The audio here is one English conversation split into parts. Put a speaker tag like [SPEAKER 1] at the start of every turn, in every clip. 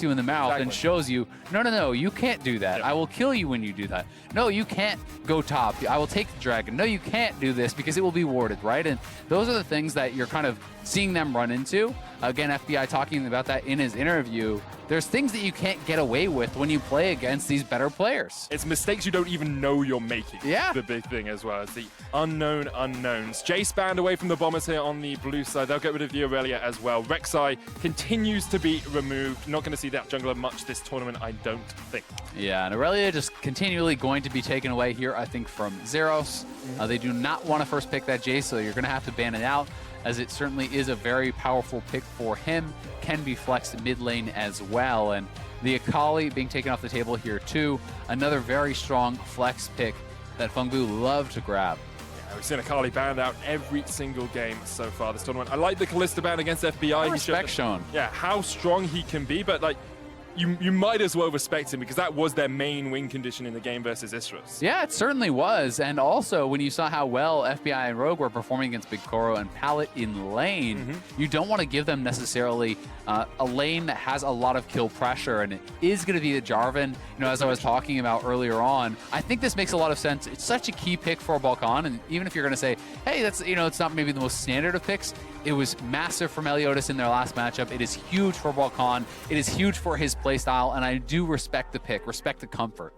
[SPEAKER 1] you in the mouth and shows you, no, you can't do that. I will kill you when you do that. No, you can't go top. I will take the dragon. No, you can't do this because it will be warded, right? And those are the things that you're kind of seeing them run into. Again, FBI talking about that in his interview. There's things that you can't get away with when you play against these better players.
[SPEAKER 2] It's mistakes you don't even know you're making.
[SPEAKER 1] Yeah.
[SPEAKER 2] The big thing as well. It's the unknown unknowns. Jace banned away from the Bombers here on the blue side. They'll get rid of the Aurelia as well. Rek'Sai continues to be removed. Not going to see that jungler much this tournament, I don't think.
[SPEAKER 1] Yeah, and Aurelia just continually going to be taken away here, I think, from Zeros. They do not want to first pick that Jace, so you're going to have to ban it out, as it certainly is a very powerful pick for him. Can be flexed mid lane as well. And the Akali being taken off the table here too. Another very strong flex pick that Fengbu love to grab.
[SPEAKER 2] Yeah, we've seen Akali banned out every single game so far this tournament. I like the Kalista ban against FBI.
[SPEAKER 1] Respect shown.
[SPEAKER 2] Yeah, how strong he can be, but like, you might as well respect him because that was their main win condition in the game versus Istros.
[SPEAKER 1] Yeah, it certainly was. And also, when you saw how well FBI and Rogue were performing against Big Koro and Pallet in lane, you don't want to give them necessarily a lane that has a lot of kill pressure, and it is going to be the Jarvan. You know, as I was talking about earlier on, I think this makes a lot of sense. It's such a key pick for Balkan, and even if you're going to say, hey, that's, you know, it's not maybe the most standard of picks, it was massive for Meliodas in their last matchup. It is huge for Balkan. It is huge for his playstyle, and I do respect the pick, respect the comfort.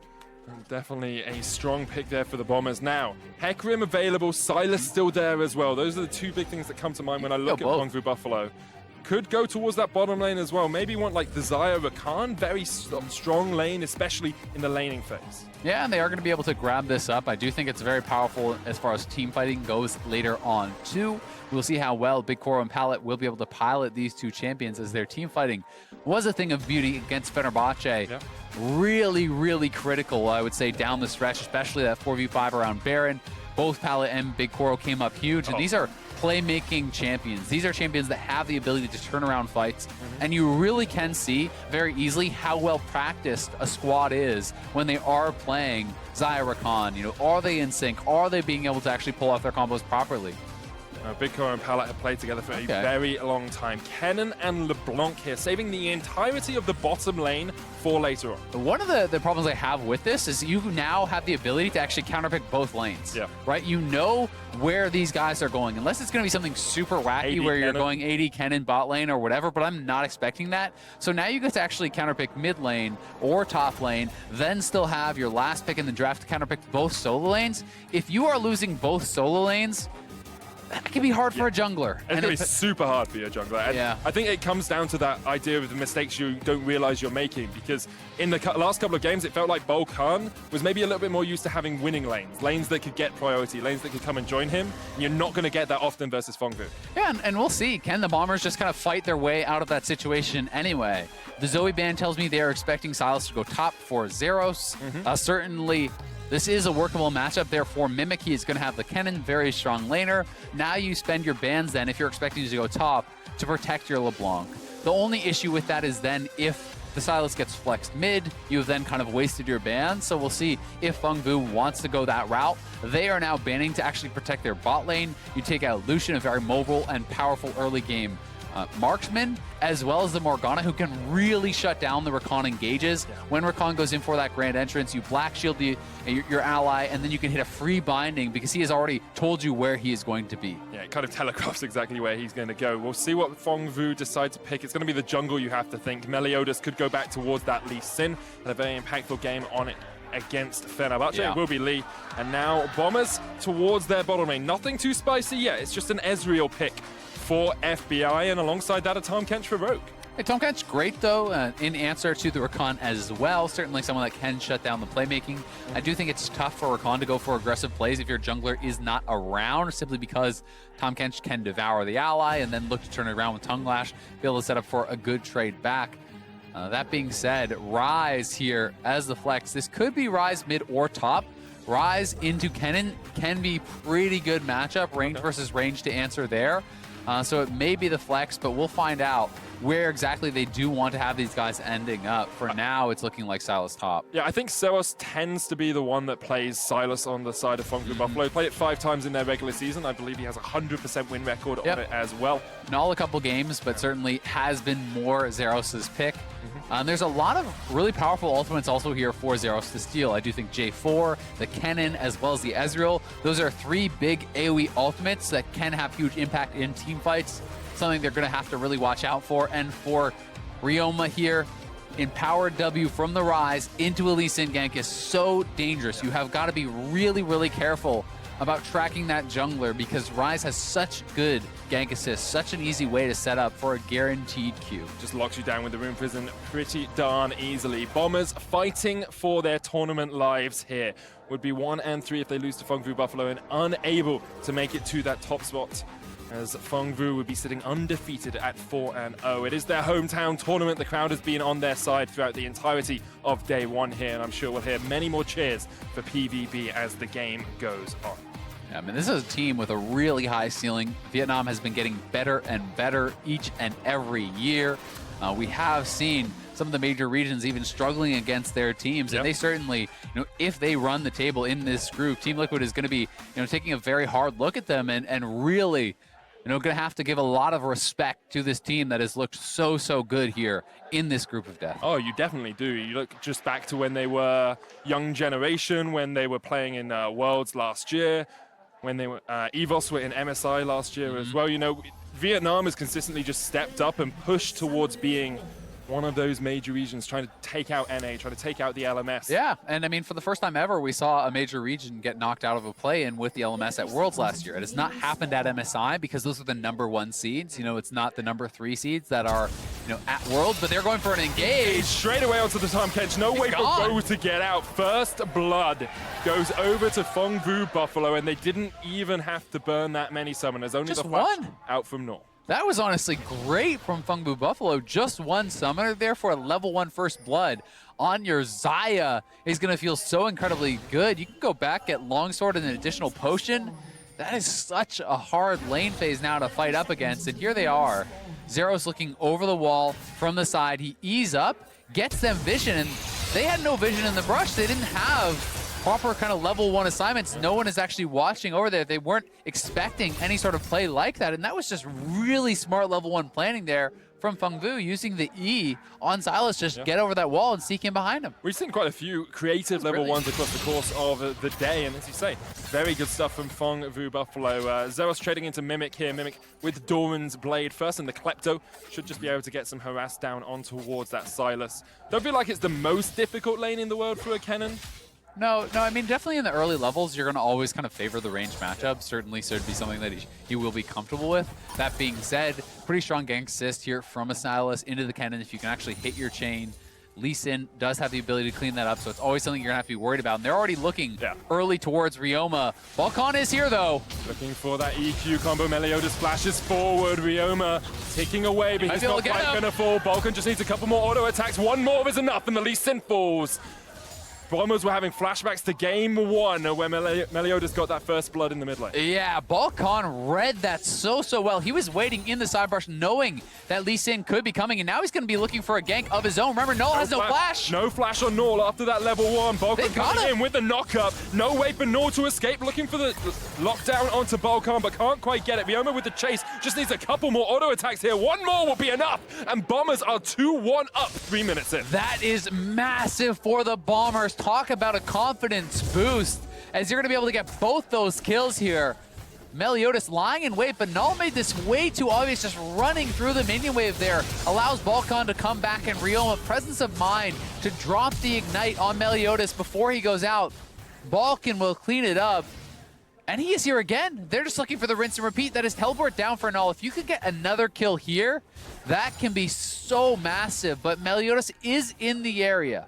[SPEAKER 2] Definitely a strong pick there for the Bombers. Now, Hecarim available, Silas still there as well. Those are the two big things that come to mind when I look at Hongfu Buffalo. Could go towards that bottom lane as well. Maybe want like the Xayah Rakan, very strong lane, especially in the laning phase.
[SPEAKER 1] Yeah, and they are going to be able to grab this up. I do think it's very powerful as far as team fighting goes later on too. We'll see how well Big Koro and Pallet will be able to pilot these two champions, as their team fighting was a thing of beauty against Fenerbahce.
[SPEAKER 2] Yeah.
[SPEAKER 1] Really, really critical, I would say, down the stretch, especially that 4v5 around Baron. Both Pallet and Big Koro came up huge, and these are playmaking champions. These are champions that have the ability to turn around fights, and you really can see very easily how well practiced a squad is when they are playing Xayah Rakan. You know, are they in sync? Are they being able to actually pull off their combos properly?
[SPEAKER 2] Big Koro and Pallet have played together for a very long time. Kennen and LeBlanc here, saving the entirety of the bottom lane for later on.
[SPEAKER 1] One of the problems I have with this is you now have the ability to actually counterpick both lanes.
[SPEAKER 2] Yeah.
[SPEAKER 1] Right? You know where these guys are going, unless it's going to be something super wacky where you're going AD Kennen bot lane or whatever, but I'm not expecting that. So now you get to actually counterpick mid lane or top lane, then still have your last pick in the draft to counterpick both solo lanes. If you are losing both solo lanes, it can be hard for a jungler.
[SPEAKER 2] It's going to be super hard for your jungler. And I think it comes down to that idea of the mistakes you don't realize you're making, because in the last couple of games, it felt like Balkan was maybe a little bit more used to having winning lanes, lanes that could get priority, lanes that could come and join him. And you're not going to get that often versus Fengbu. Yeah,
[SPEAKER 1] and we'll see. Can the Bombers just kind of fight their way out of that situation anyway? The Zoe band tells me they are expecting Silas to go top for Zeros. Certainly, this is a workable matchup, therefore Mimic, he is going to have the Kennen, very strong laner. Now you spend your bans then, if you're expecting to go top, to protect your LeBlanc. The only issue with that is then if the Silas gets flexed mid, you've then kind of wasted your ban. So we'll see if Fengbu wants to go that route. They are now banning to actually protect their bot lane. You take out Lucian, a very mobile and powerful early game marksman, as well as the Morgana, who can really shut down the Rakan engages. When Rakan goes in for that grand entrance, you black shield your ally, and then you can hit a free binding because he has already told you where he is going to be.
[SPEAKER 2] Yeah, it kind of telegraphs exactly where he's going to go. We'll see what Fengbu decides to pick. It's going to be the jungle, you have to think. Meliodas could go back towards that Lee Sin. Had a very impactful game on it against Fenerbahce. It will be Lee. And now Bombers towards their bottom lane. Nothing too spicy yet. It's just an Ezreal pick for FBI, and alongside that, a Tahm Kench for Rogue.
[SPEAKER 1] Hey, Tahm Kench, great though, in answer to the Rakan as well. Certainly someone that can shut down the playmaking. I do think it's tough for Rakan to go for aggressive plays if your jungler is not around, simply because Tahm Kench can devour the ally and then look to turn it around with Tongue Lash, be able to set up for a good trade back. That being said, Ryze here as the flex. This could be Ryze mid or top. Ryze into Kennen can be pretty good matchup, range versus range to answer there. So it may be the flex, but we'll find out where exactly they do want to have these guys ending up. For now, it's looking like Silas top.
[SPEAKER 2] Yeah, I think Seos tends to be the one that plays Silas on the side of Fengbu Buffalo. Played it 5 times in their regular season. I believe he has a 100% win record on it as well.
[SPEAKER 1] Not a couple games, but certainly has been more Zeros' pick. There's a lot of really powerful ultimates also here for Zeros to steal. I do think J4, the Kennen, as well as the Ezreal, those are 3 big AoE ultimates that can have huge impact in team fights, something they're going to have to really watch out for. And for Ryoma here, empowered W from the Rise into a Lee Sin gank is so dangerous. You have got to be really, really careful about tracking that jungler because Rise has such good gank assists, such an easy way to set up for a guaranteed Q.
[SPEAKER 2] Just locks you down with the Rune Prison pretty darn easily. Bombers fighting for their tournament lives here. Would be 1 and 3 if they lose to Fengvu Buffalo and unable to make it to that top spot, as Fengvu would be sitting undefeated at 4 and 0. It is their hometown tournament. The crowd has been on their side throughout the entirety of day 1 here, and I'm sure we'll hear many more cheers for PVB as the game goes on.
[SPEAKER 1] Yeah, I mean, this is a team with a really high ceiling. Vietnam has been getting better and better each and every year. We have seen some of the major regions even struggling against their teams, and they certainly, if they run the table in this group, Team Liquid is going to be, taking a very hard look at them and really, going to have to give a lot of respect to this team that has looked so good here in this group of death.
[SPEAKER 2] Oh, you definitely do. You look just back to when they were young generation, when they were playing in Worlds last year, when they were EVOS were in MSI last year as well. Vietnam has consistently just stepped up and pushed towards being one of those major regions, trying to take out NA, trying to take out the LMS.
[SPEAKER 1] Yeah, and I mean, for the first time ever, we saw a major region get knocked out of a play-in with the LMS at Worlds last year. It has not happened at MSI because those are the #1 seeds. It's not the #3 seeds that are, at Worlds, but they're going for an engage.
[SPEAKER 2] Straight away onto the Tom Kench. No way for Bo to get out. First blood goes over to Fengvu Buffalo, and they didn't even have to burn that many summoners. Only
[SPEAKER 1] Just
[SPEAKER 2] the flash
[SPEAKER 1] one.
[SPEAKER 2] out from North.
[SPEAKER 1] That was honestly great from Fengvu Buffalo. Just one summoner there for a level 1 first blood on your Xayah is going to feel so incredibly good. You can go back, get Longsword and an additional potion. That is such a hard lane phase now to fight up against. And here they are. Zeros looking over the wall from the side. He ease up, gets them vision, and they had no vision in the brush. They didn't have proper kind of level 1 assignments. No one is actually watching over there. They weren't expecting any sort of play like that, and that was just really smart level 1 planning there from Fengvu, using the E on Silas, just get over that wall and seek him behind him.
[SPEAKER 2] We've seen quite a few creative level 1s across the course of the day, and as you say, very good stuff from Fengvu Buffalo. Zeros trading into Mimic here. Mimic with Doran's Blade first, and the Klepto should just be able to get some harass down on towards that Silas. Don't feel like it's the most difficult lane in the world for a Kennen.
[SPEAKER 1] No, I mean, definitely in the early levels, you're going to always kind of favor the range matchup. Certainly, so it'd be something that he will be comfortable with. That being said, pretty strong gank assist here from a Silas into the Kennen if you can actually hit your chain. Lee Sin does have the ability to clean that up, so it's always something you're going to have to be worried about. And they're already looking early towards Ryoma. Balkan is here, though.
[SPEAKER 2] Looking for that EQ combo. Meliodas flashes forward. Ryoma ticking away, but he's not quite going to fall. Balkan just needs a couple more auto attacks. One more is enough, and the Lee Sin falls. Bombers were having flashbacks to game 1 where Meliodas got that first blood in the mid lane.
[SPEAKER 1] Yeah, Balkan read that so well. He was waiting in the side brush knowing that Lee Sin could be coming, and now he's going to be looking for a gank of his own. Remember, Null has no flash.
[SPEAKER 2] No flash on Null after that level 1. Balkan coming in with the knock-up. No way for Null to escape. Looking for the lockdown onto Balkan, but can't quite get it. Ryoma with the chase. Just needs a couple more auto attacks here. One more will be enough. And Bombers are 2-1 up 3 minutes in.
[SPEAKER 1] That is massive for the Bombers. Talk about a confidence boost as you're going to be able to get both those kills here. Meliodas lying in wait, but Null made this way too obvious, just running through the minion wave there. Allows Balkan to come back, and Ryoma, presence of mind to drop the ignite on Meliodas before he goes out. Balkan will clean it up, and he is here again. They're just looking for the rinse and repeat. That is teleport down for Null. If you could get another kill here, that can be so massive, but Meliodas is in the area.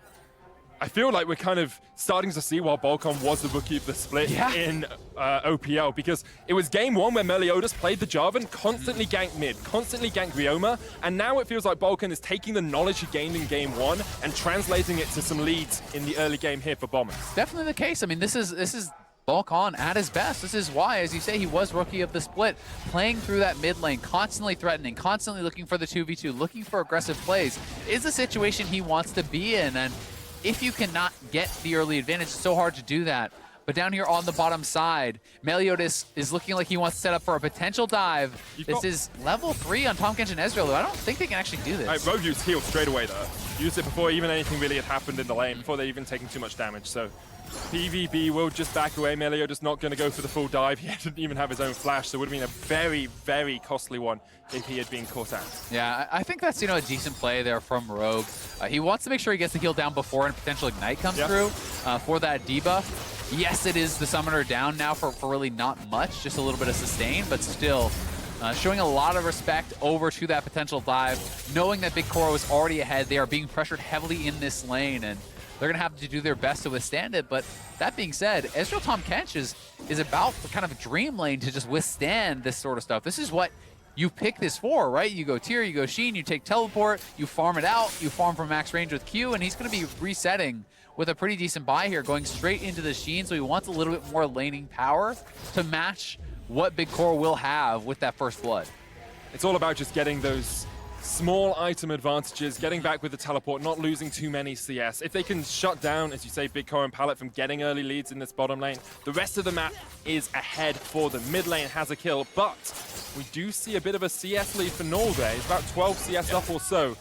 [SPEAKER 2] I feel like we're kind of starting to see why Balkan was the rookie of the split in OPL, because it was game 1 where Meliodas played the Jarvan, constantly ganked mid, constantly ganked Ryoma, and now it feels like Balkan is taking the knowledge he gained in game 1 and translating it to some leads in the early game here for Bombers.
[SPEAKER 1] Definitely the case. I mean, this is Balkan at his best. This is why, as you say, he was rookie of the split, playing through that mid lane, constantly threatening, constantly looking for the 2v2, looking for aggressive plays, is the situation he wants to be in. And if you cannot get the early advantage, it's so hard to do that. But down here on the bottom side, Meliodas is looking like he wants to set up for a potential dive. This is level 3 on Tahm Kench and Ezreal, though. I don't think they can actually do this.
[SPEAKER 2] Right, Rogue used heal straight away, though. Used it before even anything really had happened in the lane, before they'd even taken too much damage. So PVB will just back away. Meliodas not going to go for the full dive. He didn't even have his own flash, so it would have been a very, very costly one if he had been caught out.
[SPEAKER 1] Yeah, I think that's, a decent play there from Rogue. He wants to make sure he gets the heal down before and potential Ignite comes through for that debuff. Yes, it is the summoner down now for really not much, just a little bit of sustain, but still showing a lot of respect over to that potential dive, knowing that Big Koro is already ahead. They are being pressured heavily in this lane, and they're going to have to do their best to withstand it. But that being said, Ezreal Tahm Kench is about the kind of dream lane to just withstand this sort of stuff. This is what you pick this for, right? You go Tier, you go Sheen, you take Teleport, you farm it out, you farm from max range with Q, and he's going to be resetting with a pretty decent buy here, going straight into the Sheen, so he wants a little bit more laning power to match what Big Koro will have with that first blood.
[SPEAKER 2] It's all about just getting those small item advantages, getting back with the teleport, not losing too many CS. If they can shut down, as you say, Big Koro and Pallet from getting early leads in this bottom lane, the rest of the map is ahead for them. Mid lane has a kill, but we do see a bit of a CS lead for Null there. It's about 12 CS up or so.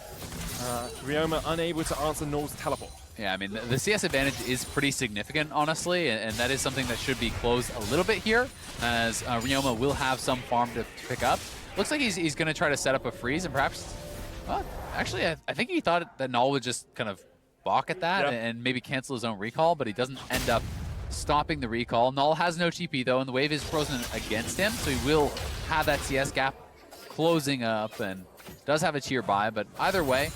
[SPEAKER 2] Ryoma unable to answer Null's teleport.
[SPEAKER 1] Yeah, I mean, the CS advantage is pretty significant, honestly, and that is something that should be closed a little bit here, as Ryoma will have some farm to pick up. Looks like he's going to try to set up a freeze, and perhaps, well, actually, I think he thought that Null would just kind of balk at that and maybe cancel his own recall, but he doesn't end up stopping the recall. Null has no TP, though, and the wave is frozen against him, so he will have that CS gap closing up and does have a tier buy, but either way,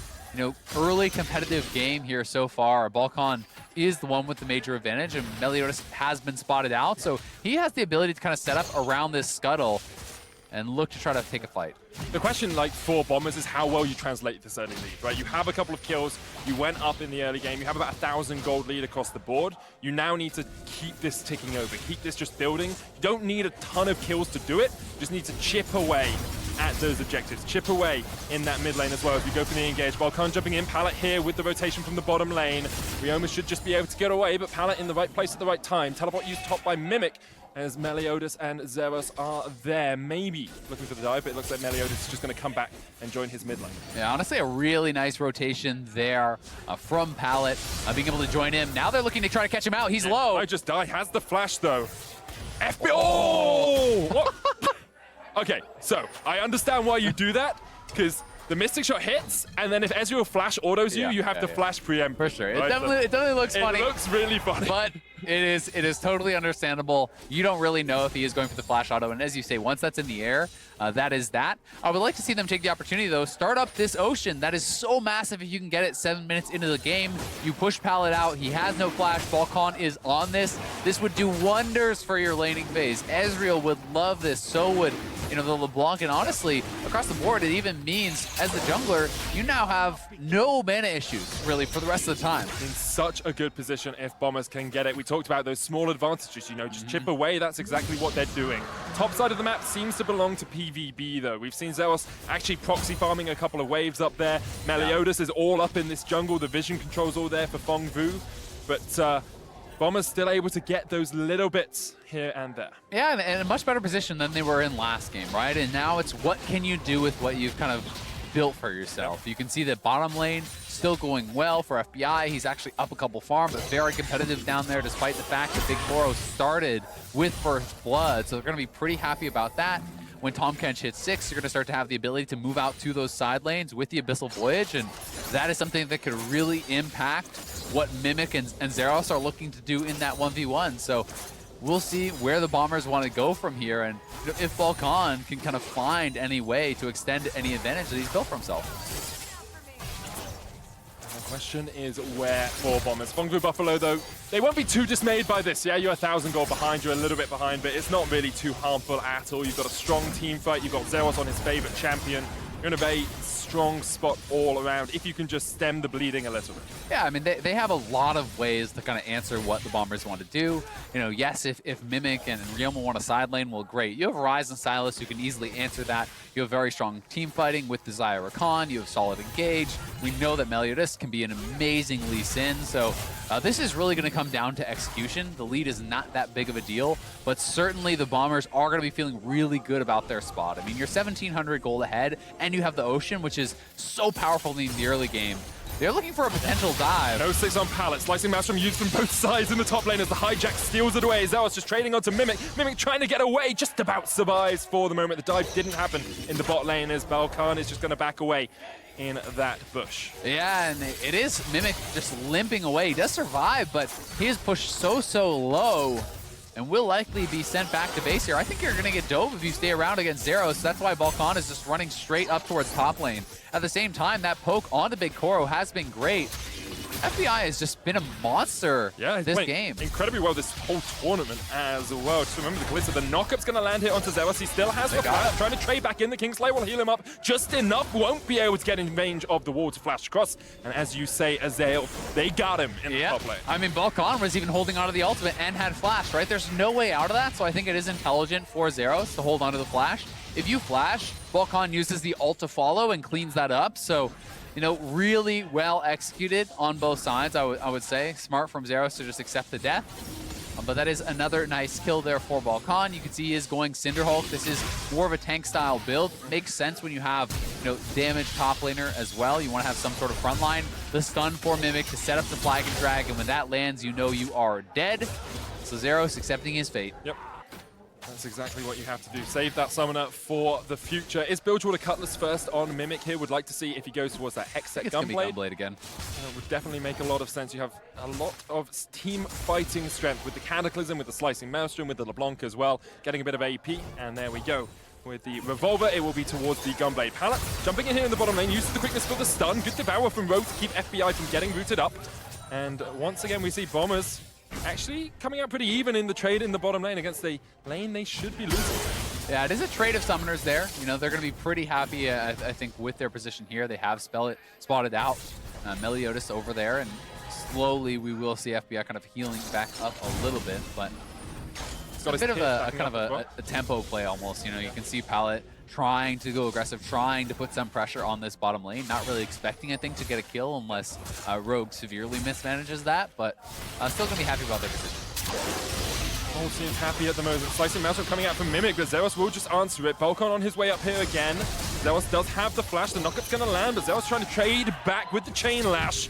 [SPEAKER 1] early competitive game here so far. Balkan is the one with the major advantage, and Meliodas has been spotted out, so he has the ability to kind of set up around this scuttle and look to try to take a fight.
[SPEAKER 2] The question, for Bombers is how well you translate this early lead, right? You have a couple of kills, you went up in the early game, you have about 1,000 gold lead across the board. You now need to keep this ticking over, keep this just building. You don't need a ton of kills to do it, you just need to chip away at those objectives. Chip away in that mid lane as well as we go for the engage. Balkan jumping in, Pallet here with the rotation from the bottom lane. Ryoma should just be able to get away, but Pallet in the right place at the right time. Teleport used top by Mimic as Meliodas and Zeros are there. Maybe looking for the dive, but it looks like Meliodas is just going to come back and join his mid lane. Yeah,
[SPEAKER 1] honestly, a really nice rotation there from Pallet, being able to join him. Now they're looking to try to catch him out. He's low.
[SPEAKER 2] I just die. Has the flash, though. FB. Oh! What? Okay, so I understand why you do that, because the Mystic Shot hits, and then if Ezreal flash autos you, you have to flash preempt.
[SPEAKER 1] For sure.
[SPEAKER 2] Right?
[SPEAKER 1] It definitely looks funny.
[SPEAKER 2] It looks really funny.
[SPEAKER 1] But it is totally understandable. You don't really know if he is going for the flash auto, and as you say, once that's in the air, that is that. I would like to see them take the opportunity, though. Start up this Ocean. That is so massive if you can get it 7 minutes into the game. You push Pallet out. He has no flash. Balkan is on this. This would do wonders for your laning phase. Ezreal would love this. So would the LeBlanc, and honestly, across the board, it even means, as the jungler, you now have no mana issues, really, for the rest of the time.
[SPEAKER 2] In such a good position if Bombers can get it. We talked about those small advantages, just chip away. That's exactly what they're doing. Top side of the map seems to belong to PVB, though. We've seen Zeros actually proxy farming a couple of waves up there. Meliodas is all up in this jungle. The vision control's all there for Fong Vu. But Bombers still able to get those little bits here and there.
[SPEAKER 1] Yeah, and in a much better position than they were in last game, right? And now it's what can you do with what you've kind of built for yourself. You can see the bottom lane still going well for FBI. He's actually up a couple farm, but very competitive down there, despite the fact that Big Koro started with first blood. So they're going to be pretty happy about that. When Tahm Kench hits 6, you're going to start to have the ability to move out to those side lanes with the Abyssal Voyage, and that is something that could really impact what Mimic and Zeros are looking to do in that 1v1. So we'll see where the Bombers want to go from here, and if Balkan can kind of find any way to extend any advantage that he's built for himself.
[SPEAKER 2] The question is where for Bombers. Fong Vu Buffalo, though, they won't be too dismayed by this. Yeah, you're 1,000 gold behind, you're a little bit behind, but it's not really too harmful at all. You've got a strong team fight, you've got Zeros on his favorite champion. You're in a very strong spot all around if you can just stem the bleeding a little bit.
[SPEAKER 1] Yeah, I mean, they have a lot of ways to kind of answer what the Bombers want to do. You know, yes, if Mimic and Ryoma want a side lane, well, great. You have Ryze and Sylas who can easily answer that. You have very strong team fighting with Desire Rakan. You have solid engage. We know that Meliodas can be an amazing Lee Sin. So this is really going to come down to execution. The lead is not that big of a deal, but certainly the Bombers are going to be feeling really good about their spot. I mean, you're 1,700 gold ahead, and you have the Ocean, which is so powerful in the early game. They're looking for a potential dive.
[SPEAKER 2] No 6 on pallet. Slicing Maelstrom used from both sides in the top lane as the hijack steals it away. Zealous just trading onto Mimic. Mimic trying to get away, just about survives for the moment. The dive didn't happen in the bot lane as Balkan is just going to back away in that bush.
[SPEAKER 1] Yeah, and it is Mimic just limping away. He does survive, but he is pushed so low and will likely be sent back to base here. I think you're going to get dove if you stay around against Zeros. So that's why Balkan is just running straight up towards top lane. At the same time, that poke onto Big Koro has been great. FBI has just been a monster this game.
[SPEAKER 2] Incredibly well this whole tournament as well. Just remember the Glitter. The knockup's going to land here onto Zealous. He still has the flash. Trying to trade back in. The Kingslayer will heal him up just enough. Won't be able to get in range of the wall to flash across. And as you say, Azael, they got him in the top lane.
[SPEAKER 1] I mean, Balkan was even holding onto the ultimate and had flash, right? There's no way out of that, so I think it is intelligent for Zeros to hold onto the flash. If you flash, Balkan uses the ult to follow and cleans that up. So, you know, really well executed on both sides, I would say. Smart from Zeros to just accept the death. But that is another nice kill there for Balkan. You can see he is going Cinderhulk. This is more of a tank style build. Makes sense when you have, you know, damaged top laner as well. You want to have some sort of front line. The stun for Mimic to set up the flag and drag, and when that lands, you know you are dead. So Zeros accepting his fate.
[SPEAKER 2] Yep. That's exactly what you have to do. Save that summoner for the future. Is Bilgewater Cutlass first on Mimic here? Would like to see if he goes towards that Hextech Gunblade.
[SPEAKER 1] Gunblade again.
[SPEAKER 2] Would definitely make a lot of sense. You have a lot of team fighting strength with the Cataclysm, with the Slicing Maelstrom, with the LeBlanc as well. Getting a bit of AP, and there we go. With the Revolver, it will be towards the Gunblade pallet. Jumping in here in the bottom lane, uses the quickness for the stun. Good Devour from Rogue to keep FBI from getting rooted up. And once again, we see Bombers actually coming out pretty even in the trade in the bottom lane against a lane they should be losing.
[SPEAKER 1] Yeah, it is a trade of summoners there. You know, they're going to be pretty happy, I think, with their position here. They have spotted out Meliodas over there, and slowly we will see FBI kind of healing back up a little bit, but it's a bit of a tempo play almost. You know, you can see Pallet trying to go aggressive, trying to put some pressure on this bottom lane, not really expecting, I think, to get a kill unless Rogue severely mismanages that, but still going to be happy about their position.
[SPEAKER 2] Whole team's happy at the moment. Slicing Maelstrom coming out from Mimic, but Zeros will just answer it. Balkan on his way up here again. Zeros does have the flash. The knockup's going to land, but Zeros trying to trade back with the Chain Lash.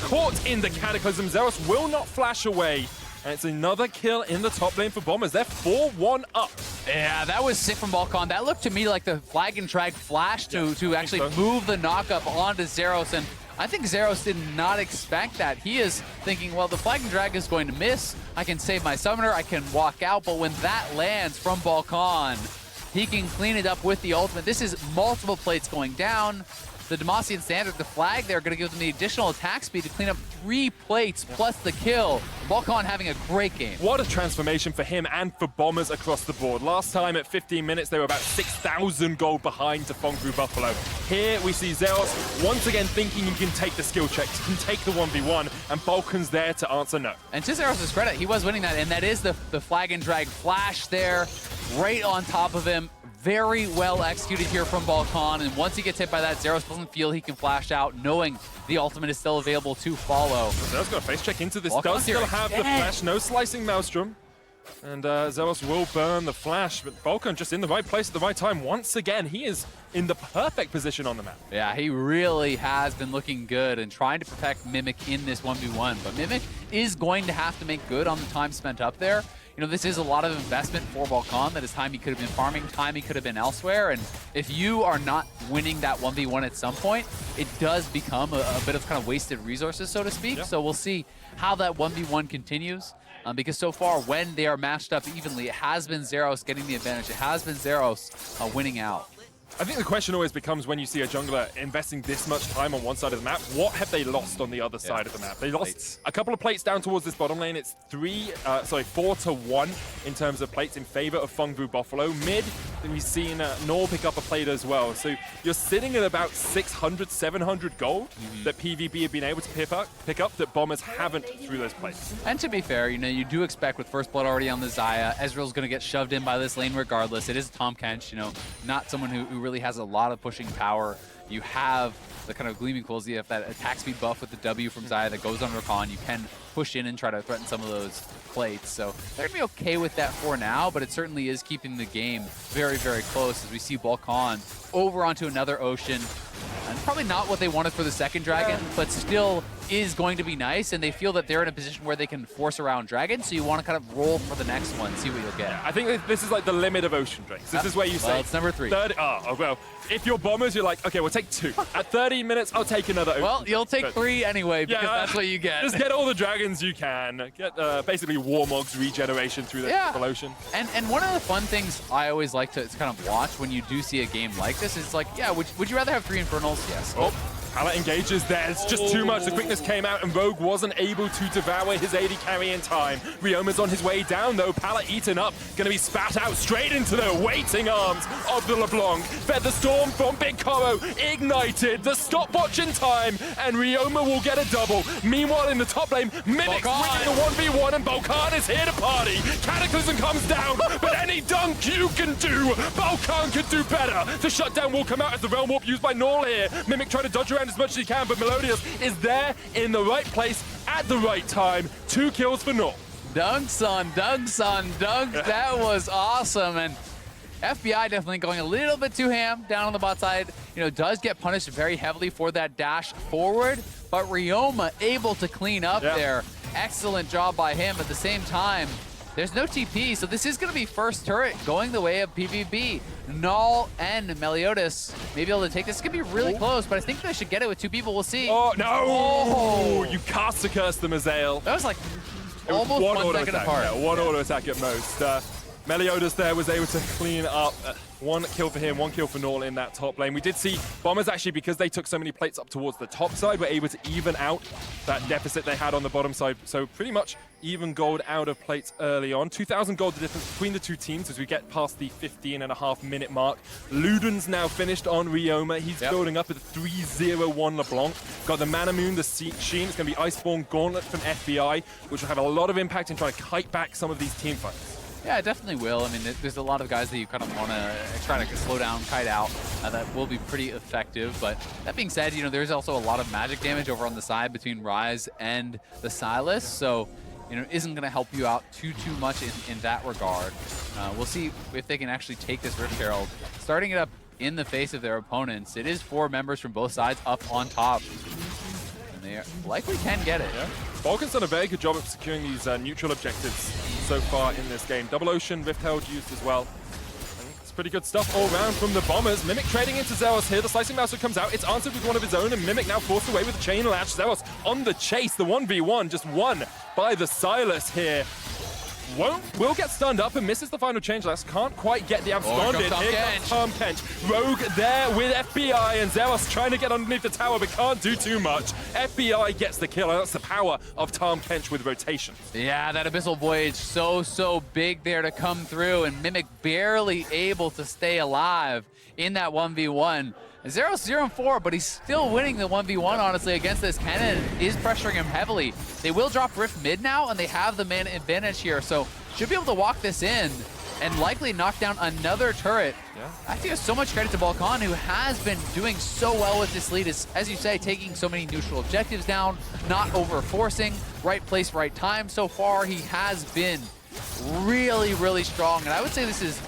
[SPEAKER 2] Caught in the Cataclysm. Zeros will not flash away. And it's another kill in the top lane for Bombers. They're 4-1 up.
[SPEAKER 1] Yeah, that was sick from Balkan. That looked to me like the flag and drag flash to actually move the knockup onto Zeros. And I think Zeros did not expect that. He is thinking, well, the flag and drag is going to miss. I can save my summoner. I can walk out. But when that lands from Balkan, he can clean it up with the ultimate. This is multiple plates going down. The Demacian Standard, the flag there, going to give them the additional attack speed to clean up 3 plates plus the kill. Balkan having a great game.
[SPEAKER 2] What a transformation for him and for Bombers across the board. Last time at 15 minutes, they were about 6,000 gold behind to Fongru Buffalo. Here we see Zeros once again thinking he can take the skill checks, can take the 1v1, and Balkan's there to answer no.
[SPEAKER 1] And to Zeros' credit, he was winning that, and that is the flag and drag flash there, right on top of him. Very well executed here from Balkan, and once he gets hit by that, Zeros doesn't feel he can flash out, knowing the ultimate is still available to follow.
[SPEAKER 2] Zeros got a face check into this,
[SPEAKER 1] Balkan's
[SPEAKER 2] does still have the flash, no Slicing Maelstrom. And Zeros will burn the flash, but Balkan just in the right place at the right time. Once again, he is in the perfect position on the map.
[SPEAKER 1] Yeah, he really has been looking good and trying to protect Mimic in this 1v1, but Mimic is going to have to make good on the time spent up there. You know, this is a lot of investment for Balkan. That is time he could have been farming, time he could have been elsewhere. And if you are not winning that 1v1 at some point, it does become a bit of kind of wasted resources, so to speak. Yeah. So we'll see how that 1v1 continues. Because so far, when they are matched up evenly, it has been Zeros getting the advantage. It has been Zeros winning out.
[SPEAKER 2] I think the question always becomes when you see a jungler investing this much time on one side of the map, what have they lost on the other side of the map? They lost a couple of plates down towards this bottom lane. It's 4-1 in terms of plates in favor of Fengvu Buffalo. Mid, we've seen Nor pick up a plate as well. So you're sitting at about 600, 700 gold that PVB have been able to pick up that Bombers haven't through those plates.
[SPEAKER 1] And to be fair, you do expect with First Blood already on the Xayah, Ezreal's going to get shoved in by this lane regardless. It is Tahm Kench, not someone who really has a lot of pushing power. You have the kind of Gleaming Quills, you have that attack speed buff with the W from Xayah that goes on Rakan. You can push in and try to threaten some of those plates. So they're going to be okay with that for now, but it certainly is keeping the game very, very close as we see Balkan over onto another ocean. And probably not what they wanted for the second dragon, but still is going to be nice, and they feel that they're in a position where they can force around dragon, so you want to kind of roll for the next one, see what you'll get.
[SPEAKER 2] I think this is like the limit of ocean drakes. This is where you say...
[SPEAKER 1] it's number 3.
[SPEAKER 2] Well, if you're Bombers, you're like, okay, we'll take 2. At 30 minutes, I'll take another ocean.
[SPEAKER 1] Well, you'll take 3 anyway, because that's what you get.
[SPEAKER 2] Just get all the dragons you can. Get basically Warmog's regeneration through the ocean.
[SPEAKER 1] And one of the fun things I always like to kind of watch when you do see a game like this is like, would you rather have 3 Infernals? Yes.
[SPEAKER 2] Oh. Pallet engages there. It's just too much. The quickness came out, and Rogue wasn't able to devour his AD carry in time. Rioma's on his way down, though. Pallet eaten up. Going to be spat out straight into the waiting arms of the LeBlanc. Fed the storm from Big Coro. Ignited. The stopwatch in time, and Rioma will get a double. Meanwhile, in the top lane, Mimic's winning the 1v1, and Balkan is here to party. Cataclysm comes down, but any dunk you can do, Balkan could do better. The shutdown will come out as the Realm Warp used by Null here. Mimic trying to dodge around as much as he can, but Melodious is there in the right place at the right time. 2 kills for Null.
[SPEAKER 1] Dunks on dunks. That was awesome. And FBI definitely going a little bit too ham down on the bot side. Does get punished very heavily for that dash forward, but Rioma able to clean up there. Excellent job by him. At the same time, there's no TP, so this is going to be first turret going the way of PVB. Null and Meliodas may be able to take this. It's going to be really close, but I think they should get it with 2 people. We'll see.
[SPEAKER 2] Oh, no! Oh. You cast to curse the Mazael.
[SPEAKER 1] That was like almost 1 second apart.
[SPEAKER 2] Yeah, one auto attack at most. Meliodas there was able to clean up. 1 kill for him, 1 kill for Null in that top lane. We did see Bombers actually, because they took so many plates up towards the top side, were able to even out that deficit they had on the bottom side. So pretty much even gold out of plates early on. 2,000 gold the difference between the 2 teams as we get past the 15.5-minute mark. Luden's now finished on Rioma. He's building up at the 3-0-1 LeBlanc. Got the Mana Moon, the Sheen. It's going to be Iceborne Gauntlet from FBI, which will have a lot of impact in trying to kite back some of these team fights.
[SPEAKER 1] Yeah, it definitely will. I mean, there's a lot of guys that you kind of want to try to slow down, kite out. That will be pretty effective. But that being said, there's also a lot of magic damage over on the side between Ryze and the Sylas. So, isn't going to help you out too much in that regard. We'll see if they can actually take this Rift Herald, starting it up in the face of their opponents. It is 4 members from both sides up on top. And they likely can get it.
[SPEAKER 2] Yeah. Balkan's done a very good job of securing these neutral objectives so far in this game. Double Ocean, Rift Herald used as well. And it's pretty good stuff all around from the Bombers. Mimic trading into Zeros here. The Slicing Mouse comes out. It's answered with one of his own, and Mimic now forced away with the Chain Latch. Zeros on the chase. The 1v1 just won by the Sylas here. Will get stunned up and misses the final change. Last can't quite get the absconded. Here comes Tahm Kench. Rogue there with FBI, and Zeros trying to get underneath the tower but can't do too much. FBI gets the kill, and that's the power of Tahm Kench with rotation.
[SPEAKER 1] Yeah, that Abyssal Voyage so big there to come through, and Mimic barely able to stay alive in that 1v1. 0-0-4, but he's still winning the 1v1, honestly, against this. Cannon is pressuring him heavily. They will drop Rift mid now, and they have the mana advantage here, so should be able to walk this in and likely knock down another turret. I think there's so much credit to Balkan, who has been doing so well with this lead, as you say, taking so many neutral objectives down, not over-forcing, right place, right time. So far, he has been really strong, and I would say this is,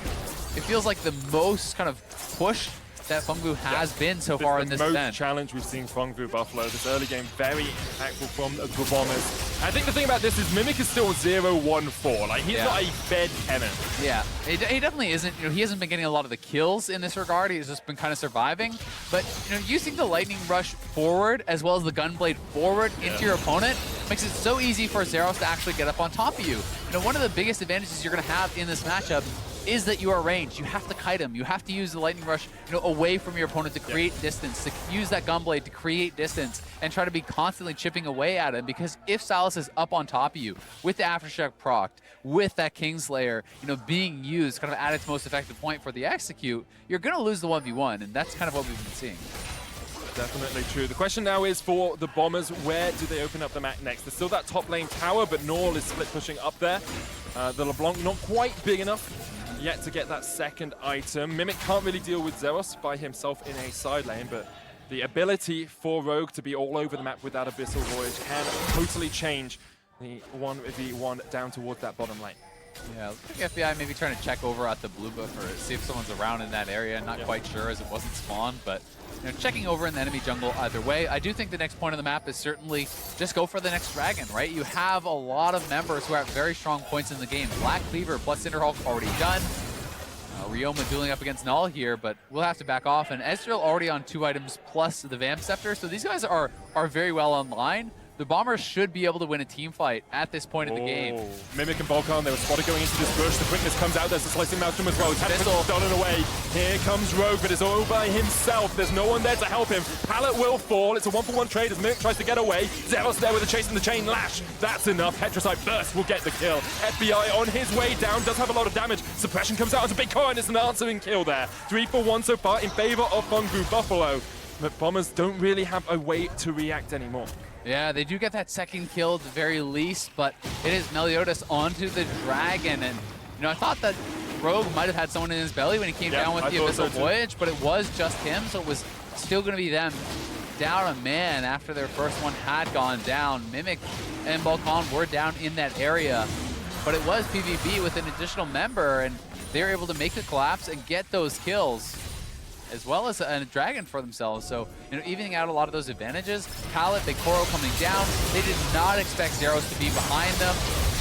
[SPEAKER 1] it feels like the most kind of push that Fengvu has been so far in this event.
[SPEAKER 2] The most challenge we've seen Fengvu Buffalo. This early game, very impactful from the Bombers. I think the thing about this is Mimic is still 0-1-4. Like, he's not a fed cannon.
[SPEAKER 1] Yeah, he definitely isn't. He hasn't been getting a lot of the kills in this regard. He's just been kind of surviving. But, using the Lightning Rush forward as well as the Gunblade forward into your opponent makes it so easy for Zeros to actually get up on top of you. One of the biggest advantages you're going to have in this matchup is that you are ranged. You have to kite him. You have to use the lightning rush, away from your opponent to create distance, to use that gunblade to create distance and try to be constantly chipping away at him, because if Sylas is up on top of you with the Aftershock procced, with that Kingslayer, being used kind of at its most effective point for the execute, you're going to lose the 1v1, and that's kind of what we've been seeing.
[SPEAKER 2] Definitely true. The question now is for the Bombers, where do they open up the map next? There's still that top lane tower, but Norl is split pushing up there. The LeBlanc not quite big enough yet to get that second item. Mimic can't really deal with Zeros by himself in a side lane, but the ability for Rogue to be all over the map with that Abyssal Voyage can totally change the 1v1 down towards that bottom lane.
[SPEAKER 1] Yeah, looks like FBI maybe trying to check over at the blue buff or see if someone's around in that area. Not quite sure, as it wasn't spawned, but checking over in the enemy jungle either way. I do think the next point of the map is certainly just go for the next dragon, right? You have a lot of members who are at very strong points in the game. Black Cleaver plus Cinderhulk already done. Ryoma dueling up against Null here, but we'll have to back off. And Ezreal already on 2 items plus the Vamp Scepter, so these guys are very well online. The Bombers should be able to win a team fight at this point in the game.
[SPEAKER 2] Mimic and Volkan, they were spotted going into this bush. The quickness comes out. There's a slicing Maelstrom as well. He's had to stolen away. Here comes Rogue, but it's all by himself. There's no one there to help him. Pallet will fall. It's a 1-for-1 trade as Mimic tries to get away. Zeros there with a chase in the chain lash. That's enough. Petricite Burst will get the kill. FBI on his way down, does have a lot of damage. Suppression comes out as a big core, and it's an answering kill there. 3-for-1 so far in favor of Fungu Buffalo. But Bombers don't really have a way to react anymore.
[SPEAKER 1] Yeah, they do get that second kill at the very least, but it is Meliodas onto the dragon. And, I thought that Rogue might have had someone in his belly when he came down with the Abyssal Voyage, but it was just him, so it was still going to be them down a man after their first one had gone down. Mimic and Volkan were down in that area, but it was PVB with an additional member, and they were able to make the collapse and get those kills, as well as a dragon for themselves. So, evening out a lot of those advantages. Pallet, Big Koro coming down. They did not expect Zeros to be behind them.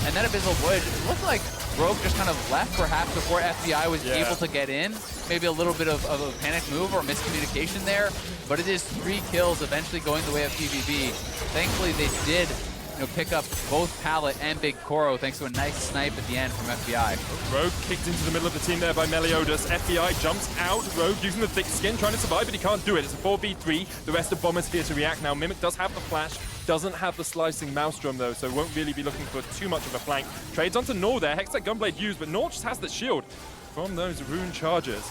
[SPEAKER 1] And that Abyssal Voyage, it looked like Rogue just kind of left perhaps before FBI was able to get in. Maybe a little bit of a panic move or miscommunication there. But it is 3 kills eventually going the way of PVB. Thankfully, they did pick up both Pallet and Big Koro thanks to a nice snipe at the end from FBI.
[SPEAKER 2] Rogue kicked into the middle of the team there by Meliodas. FBI jumps out. Rogue using the thick skin, trying to survive, but he can't do it. It's a 4v3. The rest of Bombers here to react now. Mimic does have the flash, doesn't have the slicing Maelstrom though, so won't really be looking for too much of a flank. Trades onto Nor there. Hextech Gunblade used, but Nor just has the shield from those rune charges.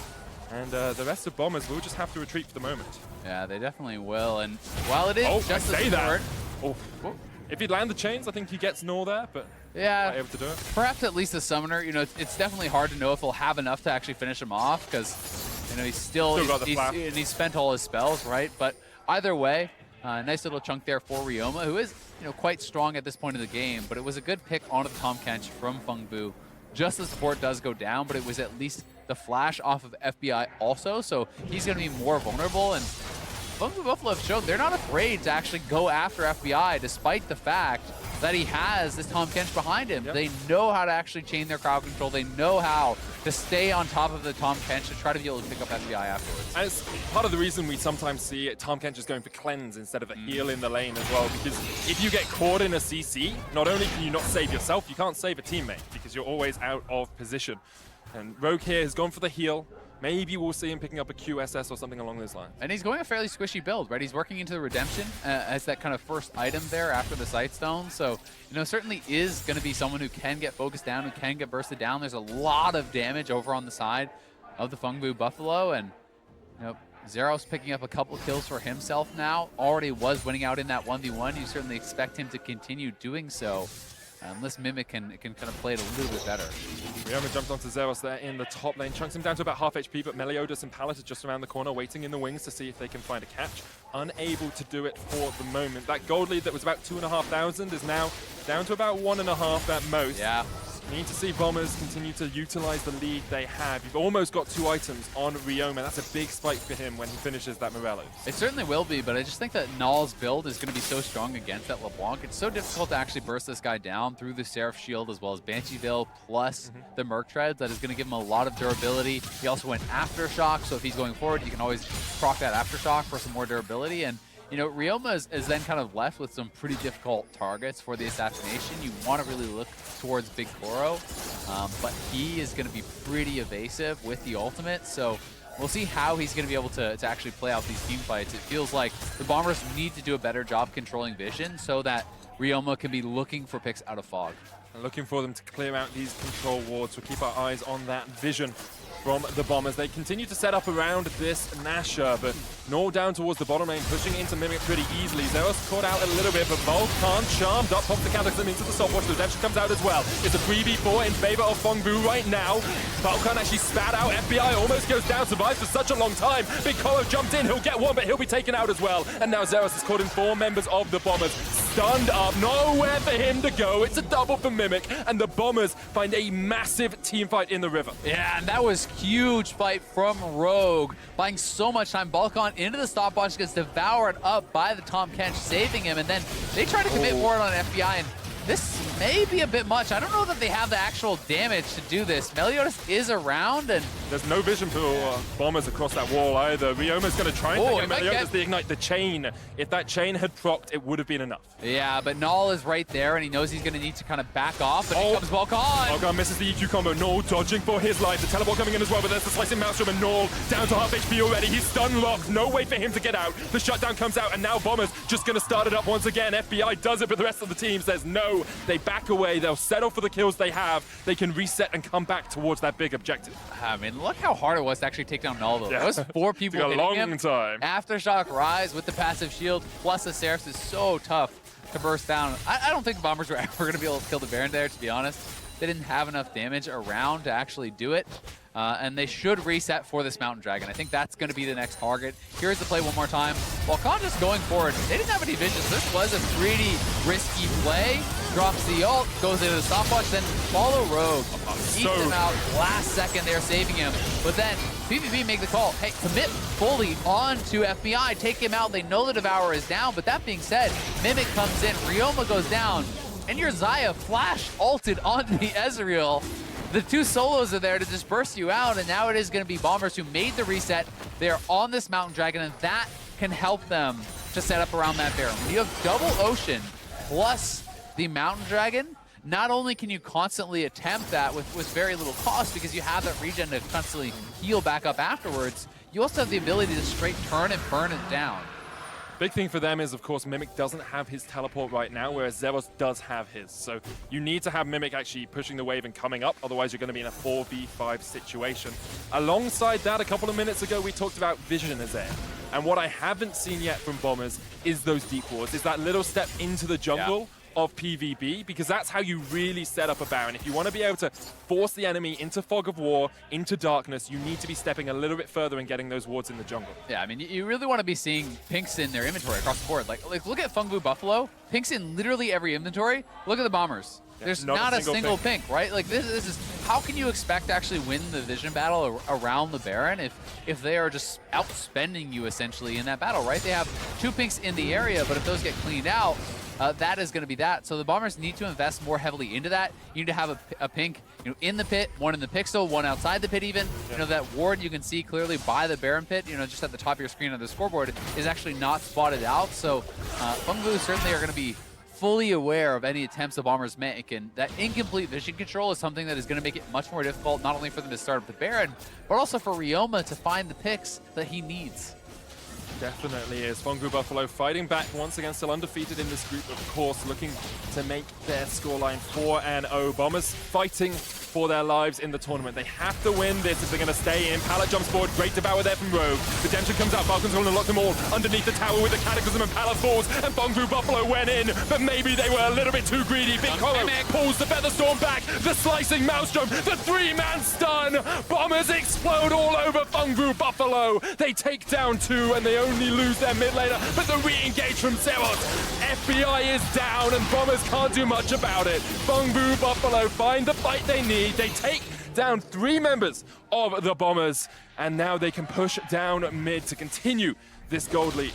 [SPEAKER 2] And the rest of Bombers will just have to retreat for the moment.
[SPEAKER 1] Yeah, they definitely will. And while it is just a support...
[SPEAKER 2] If he'd land the chains, I think he gets Nor there, but not able to do it.
[SPEAKER 1] Perhaps at least the Summoner, it's definitely hard to know if he'll have enough to actually finish him off, because, he's spent all his spells, right? But either way, nice little chunk there for Ryoma, who is, quite strong at this point in the game, but it was a good pick onto the Tahm Kench from Fengbu. Just the support does go down, but it was at least the flash off of FBI also, so he's going to be more vulnerable. And Fungu Buffalo have shown they're not afraid to actually go after FBI, despite the fact that he has this Tahm Kench behind him. Yep. They know how to actually chain their crowd control. They know how to stay on top of the Tahm Kench to try to be able to pick up FBI afterwards.
[SPEAKER 2] And it's part of the reason we sometimes see Tahm Kench just going for cleanse instead of a heal in the lane as well, because if you get caught in a CC, not only can you not save yourself, you can't save a teammate because you're always out of position. And Rogue here has gone for the heal. Maybe we'll see him picking up a QSS or something along those lines.
[SPEAKER 1] And he's going a fairly squishy build, right? He's working into the Redemption as that kind of first item there after the Sightstone. So, certainly is going to be someone who can get focused down, who can get bursted down. There's a lot of damage over on the side of the Fengbu Buffalo. And, Zeros picking up a couple kills for himself now. Already was winning out in that 1v1. You certainly expect him to continue doing so. Unless Mimic can kind of play it a little bit better.
[SPEAKER 2] Ryoma jumped onto Zeros there in the top lane, chunks him down to about half HP, but Meliodas and Pallet are just around the corner, waiting in the wings to see if they can find a catch. Unable to do it for the moment. That gold lead that was about 2,500 is now down to about 1.5 at most.
[SPEAKER 1] Yeah.
[SPEAKER 2] Need to see Bombers continue to utilize the lead they have. You've almost got 2 items on Ryoma. That's a big spike for him when he finishes that Morelos.
[SPEAKER 1] It certainly will be, but I just think that Null's build is going to be so strong against that LeBlanc. It's so difficult to actually burst this guy down through the Seraph Shield as well as Bansheeville plus the Merc Treads. That is going to give him a lot of durability. He also went Aftershock, so if he's going forward, you can always proc that Aftershock for some more durability. And you know, Ryoma is then kind of left with some pretty difficult targets for the assassination. You want to really look towards Big Koro, but he is going to be pretty evasive with the ultimate, so we'll see how he's going to be able to actually play out these team fights. It feels like the Bombers need to do a better job controlling vision so that Ryoma can be looking for picks out of fog.
[SPEAKER 2] And looking for them to clear out these control wards. We'll keep our eyes on that vision from the Bombers. They continue to set up around this Nasher, but Null down towards the bottom lane, pushing into Mimic pretty easily. Zeros caught out a little bit, but Volcan charmed up, pops the Cataclysm into the stopwatch. The redemption comes out as well. It's a 3v4 in favor of Fongbu right now. Volcan actually spat out. FBI almost goes down, survives for such a long time. Big Koro jumped in, he'll get one, but he'll be taken out as well. And now Zeros has caught in 4 members of the Bombers. Stunned up, nowhere for him to go. It's a double for Mimic, and the Bombers find a massive team fight in the river.
[SPEAKER 1] Yeah, and that was huge fight from Rogue, buying so much time. Balkan into the stopwatch, gets devoured up by the Tahm Kench, saving him, and then they try to commit more on FBI, and this may be a bit much. I don't know that they have the actual damage to do this. Meliodas is around, and
[SPEAKER 2] there's no vision for Bombers across that wall either. Ryoma's going to try and take Meliodas to ignite the chain. If that chain had procced, it would have been enough.
[SPEAKER 1] Yeah, but Null is right there, and he knows he's going to need to kind of back off, but here comes Balkan.
[SPEAKER 2] Balkan misses the EQ combo. Null dodging for his life. The teleport coming in as well, but there's the slicing Maelstrom, and Null down to half HP already. He's stun locked. No way for him to get out. The shutdown comes out, and now Bombers just going to start it up once again. FBI does it, but the rest of the team says no. They back away. They'll settle for the kills they have. They can reset and come back towards that big objective.
[SPEAKER 1] I mean, look how hard it was to actually take down Null, though. Yeah. There was 4 people
[SPEAKER 2] hitting
[SPEAKER 1] him.
[SPEAKER 2] It took a long time.
[SPEAKER 1] Aftershock Rise with the passive shield plus the Seraphs is so tough to burst down. I don't think the Bombers were ever going to be able to kill the Baron there, to be honest. They didn't have enough damage around to actually do it. And they should reset for this Mountain Dragon. I think that's going to be the next target. Here's the play one more time. Balkan just going forward. They didn't have any vision, so this was a pretty risky play. Drops the ult, goes into the stopwatch, then follow Rogue. Eats him out last second. They're saving him. But then PVB make the call. Hey, commit fully onto FBI. Take him out. They know the Devourer is down. But that being said, Mimic comes in. Ryoma goes down. And your Xayah flash ulted onto the Ezreal. The 2 solos are there to just burst you out, and now it is going to be Bombers who made the reset. They're on this Mountain Dragon, and that can help them to set up around that Baron. When you have double Ocean plus the Mountain Dragon, not only can you constantly attempt that with very little cost because you have that regen to constantly heal back up afterwards, you also have the ability to straight turn and burn it down.
[SPEAKER 2] Big thing for them is, of course, Mimic doesn't have his teleport right now, whereas Zeros does have his. So you need to have Mimic actually pushing the wave and coming up, otherwise you're going to be in a 4v5 situation. Alongside that, a couple of minutes ago, we talked about vision as there. And what I haven't seen yet from Bombers is those deep wards, is that little step into the jungle of PVB, because that's how you really set up a Baron. If you want to be able to force the enemy into Fog of War, into darkness, you need to be stepping a little bit further and getting those wards in the jungle. Yeah,
[SPEAKER 1] I mean, you really want to be seeing pinks in their inventory across the board. Like look at Fengbu Buffalo. Pinks in literally every inventory. Look at the Bombers. Yeah, there's not a single pink, right? Like this is how can you expect to actually win the vision battle around the Baron if they are just outspending you essentially in that battle, right? They have 2 pinks in the area, but if those get cleaned out, that is going to be that. So the Bombers need to invest more heavily into that. You need to have a pink, in the pit, 1 in the pixel, 1 outside the pit even. Yeah. That ward you can see clearly by the Baron pit, just at the top of your screen on the scoreboard is actually not spotted out. So Fengbu certainly are going to be fully aware of any attempts the Bombers make, and that incomplete vision control is something that is going to make it much more difficult, not only for them to start up the Baron, but also for Ryoma to find the picks that he needs.
[SPEAKER 2] Definitely is. Fengbu Buffalo fighting back once again, still undefeated in this group, of course, looking to make their scoreline 4-0. Bombers fighting for their lives in the tournament. They have to win this if they're going to stay in. Pallet jumps forward, great devour there from Rogue. Redemption comes out, Falcon's going to lock them all underneath the tower with the Cataclysm, and Pallet falls, and Fengbu Buffalo went in, but maybe they were a little bit too greedy. Big Koro pulls the Featherstorm back, the slicing Maelstrom, the 3-man stun. Bombers explode all over Fengbu Buffalo. They take down 2, and they only lose their mid laner, but the re-engage from Zeros. FBI is down, and Bombers can't do much about it. Fengbu Buffalo find the fight they need. They take down 3 members of the Bombers, and now they can push down mid to continue this gold lead.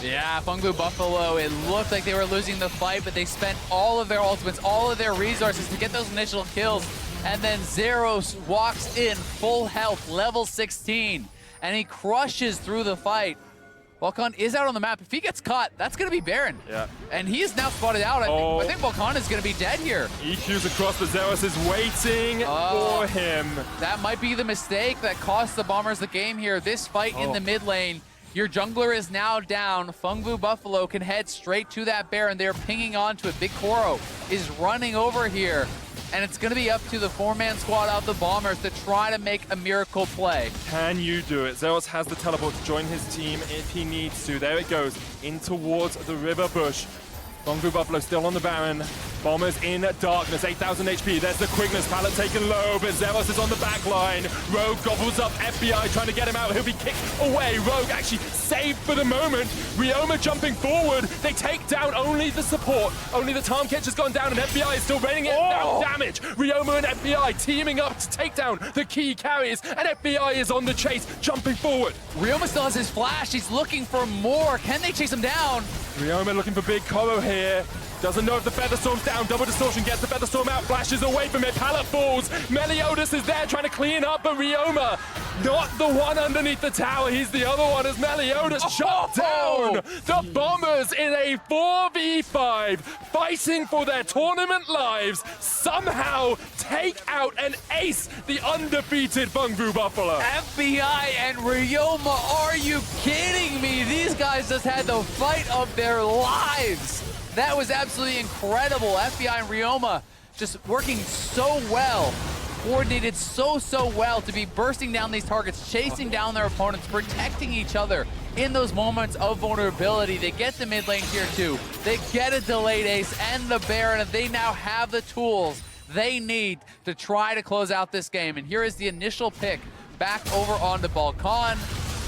[SPEAKER 1] Yeah, Fengbu Buffalo, it looked like they were losing the fight, but they spent all of their ultimates, all of their resources to get those initial kills. And then Zeros walks in full health, level 16, and he crushes through the fight. Balkan is out on the map. If he gets caught, that's going to be Baron.
[SPEAKER 2] Yeah.
[SPEAKER 1] And he is now spotted out. I think Balkan is going to be dead here.
[SPEAKER 2] EQ's across, but Zeros is waiting for him.
[SPEAKER 1] That might be the mistake that cost the Bombers the game here. This fight in the mid lane. Your jungler is now down. Fengvu Buffalo can head straight to that Baron. They're pinging onto it. Big Koro is running over here. And it's going to be up to the 4-man squad of the Bombers to try to make a miracle play.
[SPEAKER 2] Can you do it? Zeros has the teleport to join his team if he needs to. There it goes, in towards the river bush. Fengvu Buffalo still on the Baron. Bombers in darkness, 8,000 HP. There's the quickness, pallet taken low, but Zeros is on the back line. Rogue gobbles up FBI, trying to get him out. He'll be kicked away. Rogue actually saved for the moment. Ryoma jumping forward. They take down only the support. Only the Tom Catch has gone down, and FBI is still raining it down damage. Ryoma and FBI teaming up to take down the key carries, and FBI is on the chase, jumping forward.
[SPEAKER 1] Ryoma still has his flash. He's looking for more. Can they chase him down?
[SPEAKER 2] Ryoma looking for Big Koro here. Doesn't know if the Featherstorm's down. Double Distortion gets the Featherstorm out. Flashes away from it. Pallet falls. Meliodas is there trying to clean up, but Ryoma, not the one underneath the tower. He's the other one as Meliodas shut down. The Bombers in a 4v5, fighting for their tournament lives, somehow take out and ace the undefeated Fengvu Buffalo.
[SPEAKER 1] FBI and Ryoma, are you kidding me? These guys just had the fight of their lives. That was absolutely incredible. FBI and Ryoma just working so well, coordinated so well to be bursting down these targets, chasing down their opponents, protecting each other in those moments of vulnerability. They get the mid lane tier 2, they get a delayed ace and the Baron, and they now have the tools they need to try to close out this game. And here is the initial pick back over onto Balkan.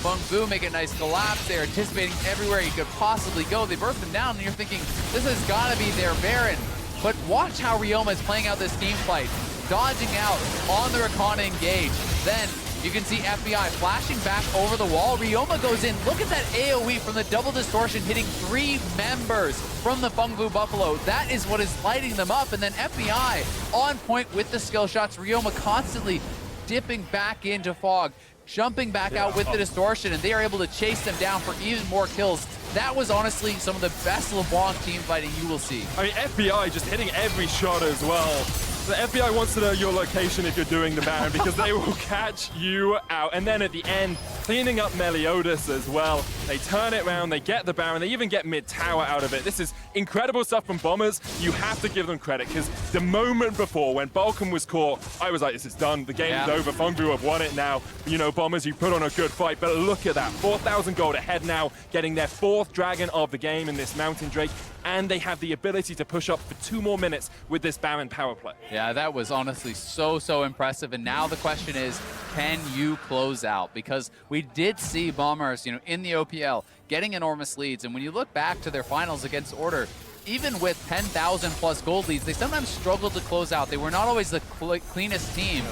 [SPEAKER 1] Fengvu make a nice collapse. They're anticipating everywhere he could possibly go. They burst him down, and you're thinking, this has got to be their Baron. But watch how Ryoma is playing out this team fight, dodging out on the Recon engage. Then you can see FBI flashing back over the wall. Ryoma goes in. Look at that AoE from the double distortion hitting 3 members from the Fengvu Buffalo. That is what is lighting them up. And then FBI on point with the skill shots. Ryoma constantly dipping back into Fog, jumping back out with the distortion, and they are able to chase them down for even more kills. That was honestly some of the best LeBlanc team fighting you will see.
[SPEAKER 2] I mean, FBI just hitting every shot as well. The FBI wants to know your location if you're doing the Baron, because they will catch you out. And then at the end, cleaning up Meliodas as well. They turn it around, they get the Baron, they even get mid-tower out of it. This is incredible stuff from Bombers. You have to give them credit, because the moment before, when Balkan was caught, I was like, this is done. The game is over. Fengvu have won it now. You know, Bombers, you put on a good fight. But look at that. 4,000 gold ahead now, getting their 4th dragon of the game in this Mountain Drake. And they have the ability to push up for 2 more minutes with this Baron power play.
[SPEAKER 1] Yeah, that was honestly so impressive. And now the question is, can you close out? Because we did see Bombers, you know, in the OPL getting enormous leads. And when you look back to their finals against Order, even with 10,000 plus gold leads, they sometimes struggled to close out. They were not always the cleanest team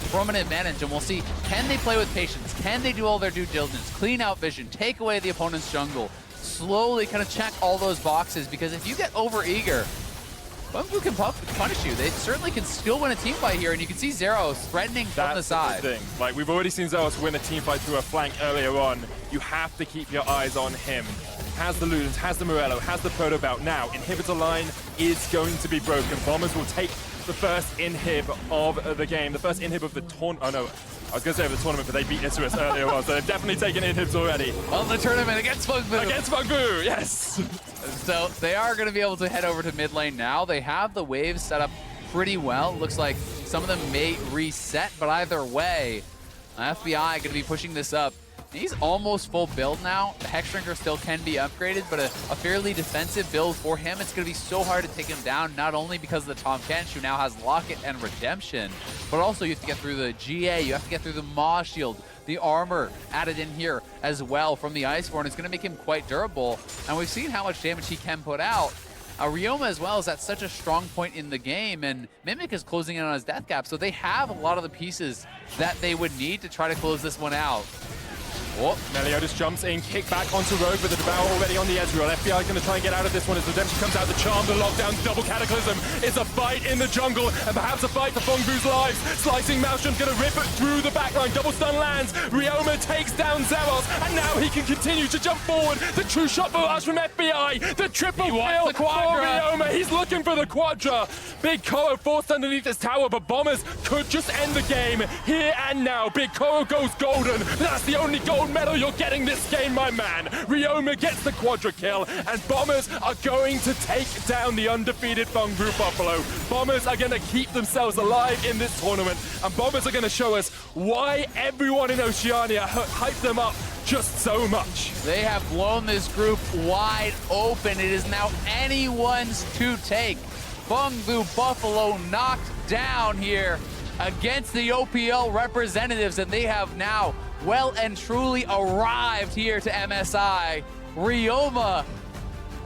[SPEAKER 1] from an advantage, and we'll see, can they play with patience? Can they do all their due diligence, clean out vision, take away the opponent's jungle, slowly kind of check all those boxes? Because if you get over-eager, Fengvu can punish you. They certainly can still win a team fight here, and you can see Zeros threatening from the side.
[SPEAKER 2] That's the thing. Like, we've already seen Zeros win a team fight through a flank earlier on. You have to keep your eyes on him. Has the Ludens, has the Morello, has the Proto Belt. Now, inhibitor line is going to be broken. Bombers will take the first inhib of the game, the first inhib of the tournament. Oh no, I was going to say of the tournament, but they beat Isuus earlier on, so they've definitely taken inhibs already.
[SPEAKER 1] On the tournament against Fengvu.
[SPEAKER 2] Against Fengvu, yes.
[SPEAKER 1] So they are going to be able to head over to mid lane now. They have the waves set up pretty well. Looks like some of them may reset, but either way, FBI going to be pushing this up. He's almost full build now. The Hex Shrinker still can be upgraded, but a fairly defensive build for him. It's going to be so hard to take him down, not only because of the Tom Kench, who now has Locket and Redemption, but also you have to get through the GA, you have to get through the Maw Shield, the armor added in here as well from the Iceborne. It's going to make him quite durable, and we've seen how much damage he can put out. Ryoma as well is at such a strong point in the game, and Mimic is closing in on his death gap, so they have a lot of the pieces that they would need to try to close this one out. Oh.
[SPEAKER 2] Meliodas jumps in, kick back onto Rogue with the Devour already on the Ezreal. FBI is going to try and get out of this one as Redemption comes out. The Charm, the lockdown, double Cataclysm. It's a fight in the jungle and perhaps a fight for Fongvu's lives. Slicing Maelstrom's going to rip it through the backline. Double stun lands. Ryoma takes down Zeros and now he can continue to jump forward. The true shot for us from FBI. The triple kill for Ryoma. He's looking for the Quadra. Big Koro forced underneath this tower, but Bombers could just end the game here and now. Big Koro goes golden. That's the only gold medal you're getting this game, my man. Ryoma gets the Quadra kill, and Bombers are going to take down the undefeated Fongvu Buffalo. Bombers are going to keep themselves alive in this tournament, and Bombers are going to show us why everyone in Oceania hyped them up just so much.
[SPEAKER 1] They have blown this group wide open. It is now anyone's to take. Fongvu Buffalo knocked down here against the OPL representatives, and they have now well and truly arrived here to MSI. Ryoma,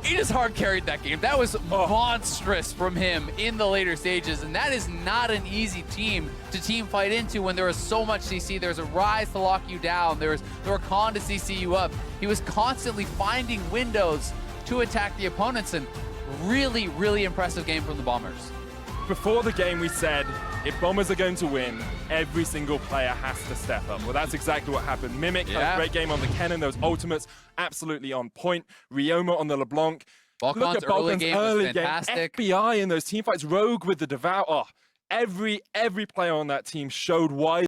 [SPEAKER 1] he just hard carried that game. That was monstrous from him in the later stages, and that is not an easy team to team fight into when there is so much CC. There's a Rise to lock you down. There were Khan to CC you up. He was constantly finding windows to attack the opponents, and really, really impressive game from the Bombers.
[SPEAKER 2] Before the game, we said, if Bombers are going to win, every single player has to step up. Well, that's exactly what happened. Mimic had a great game on the Kennen. Those ultimates absolutely on point. Ryoma on the LeBlanc.
[SPEAKER 1] Balkan's early game was fantastic.
[SPEAKER 2] FBI in those teamfights. Rogue with the Devour. Every player on that team showed why